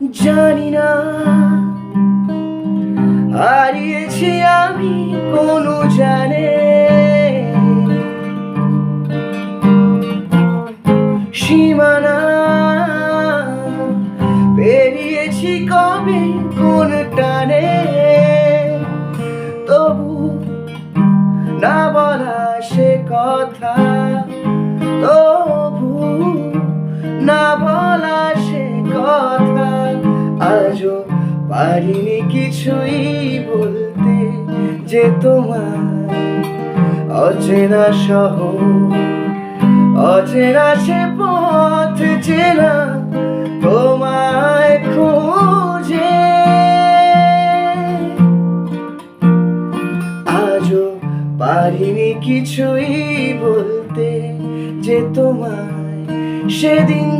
জানি না হারিয়েছি আমি কোন জানে সীমানা, পেরিয়েছি কবে কোন টানে, তবু না বলা সে কথা, তবু না বলা সে কথা। আজও পারিনি কিছুই বলতে, যে তোমার অচেনা শহর, অচেনা সে পথ চেনা তোমায় খোঁজে। আজও পারিনি কিছুই বলতে, যে তোমায় সেদিন